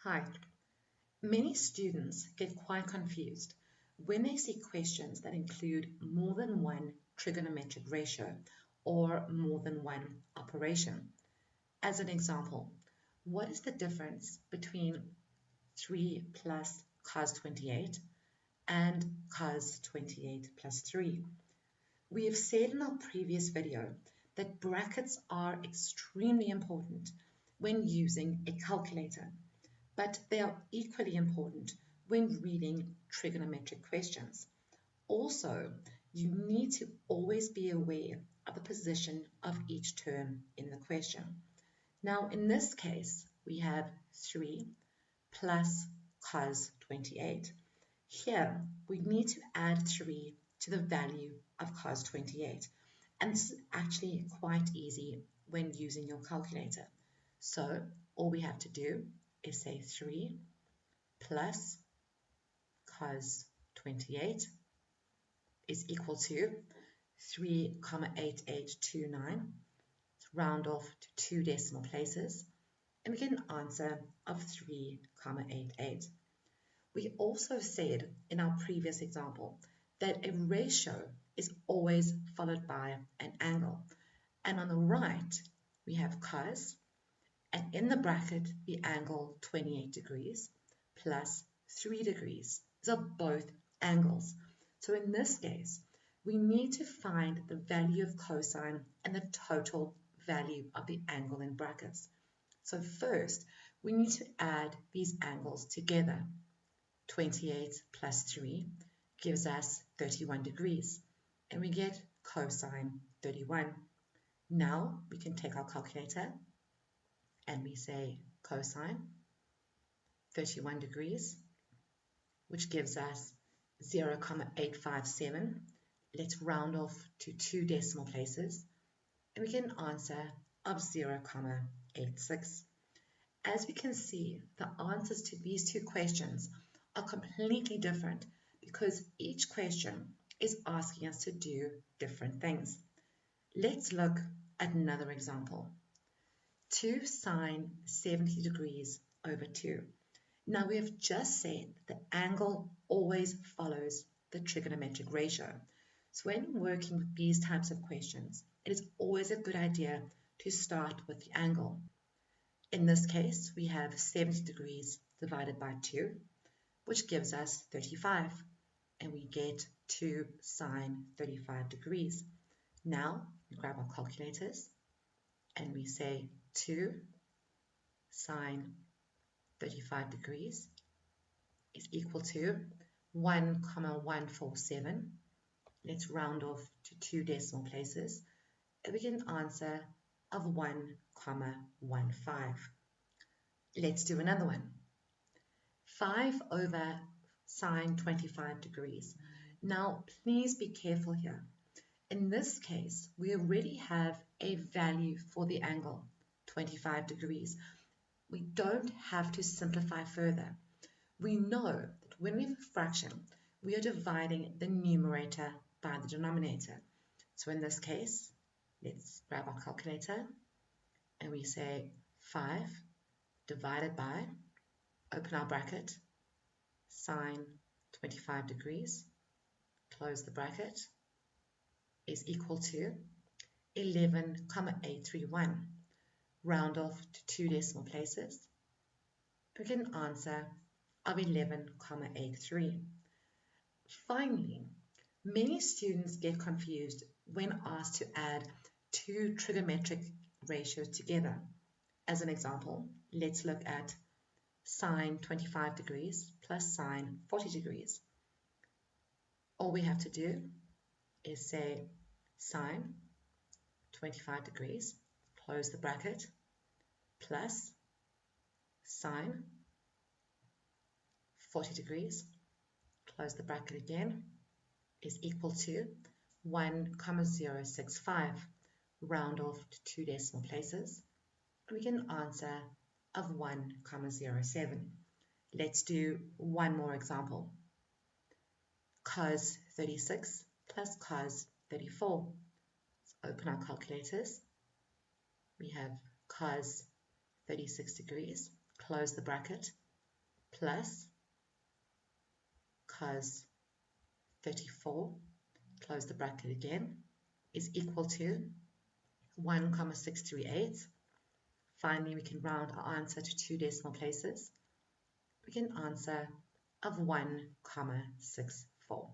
Hi. Many students get quite confused when they see questions that include more than one trigonometric ratio or more than one operation. As an example, what is the difference between 3 plus cos 28 and cos 28 plus 3? We have said in our previous video that brackets are extremely important when using a calculator, but they are equally important when reading trigonometric questions. Also, you need to always be aware of the position of each term in the question. Now, in this case, we have 3 plus cos 28. Here, we need to add 3 to the value of cos 28. And this is actually quite easy when using your calculator. So, all we have to do is say 3 plus cos 28 is equal to 3,8829. Round off to 2 decimal places, and we get an answer of 3,88. We also said in our previous example that a ratio is always followed by an angle. And on the right, we have cos, and in the bracket, the angle 28 degrees plus 3 degrees. These are both angles. So in this case, we need to find the value of cosine and the total value of the angle in brackets. So first, we need to add these angles together. 28 plus 3 gives us 31 degrees, and we get cosine 31. Now we can take our calculator and we say cosine 31 degrees, which gives us 0,857. Let's round off to 2 decimal places, and we get an answer of 0,86. As we can see, the answers to these two questions are completely different because each question is asking us to do different things. Let's look at another example. 2 sine 70 degrees over 2. Now we have just said the angle always follows the trigonometric ratio. So when working with these types of questions, it is always a good idea to start with the angle. In this case, we have 70 degrees divided by 2, which gives us 35, and we get 2 sine 35 degrees. Now, we grab our calculators, and we say 2 sine 35 degrees is equal to 1,147. Let's round off to 2 decimal places, and we get an answer of 1,15. Let's do another one. 5 over sine 25 degrees. Now, please be careful here. In this case, we already have a value for the angle, 25 degrees. We don't have to simplify further. We know that when we have a fraction, we are dividing the numerator by the denominator. So in this case, let's grab our calculator and we say 5 divided by, open our bracket, sine 25 degrees, close the bracket, is equal to 11,831. Round off to 2 decimal places, we get an answer of 11,83. Finally, many students get confused when asked to add 2 trigonometric ratios together. As an example, let's look at sine 25 degrees plus sine 40 degrees. All we have to do is say sine 25 degrees, close the bracket, plus sine 40 degrees, close the bracket again, is equal to 1,065. Round off to 2 decimal places, we get an answer of 1,07. Let's do one more example. Cos 36 plus cos 34. Let's open our calculators. We have cos 36 degrees, close the bracket, plus cos 34, close the bracket again, is equal to 1,638. Finally, we can round our answer to 2 decimal places. We get an answer of 1,64.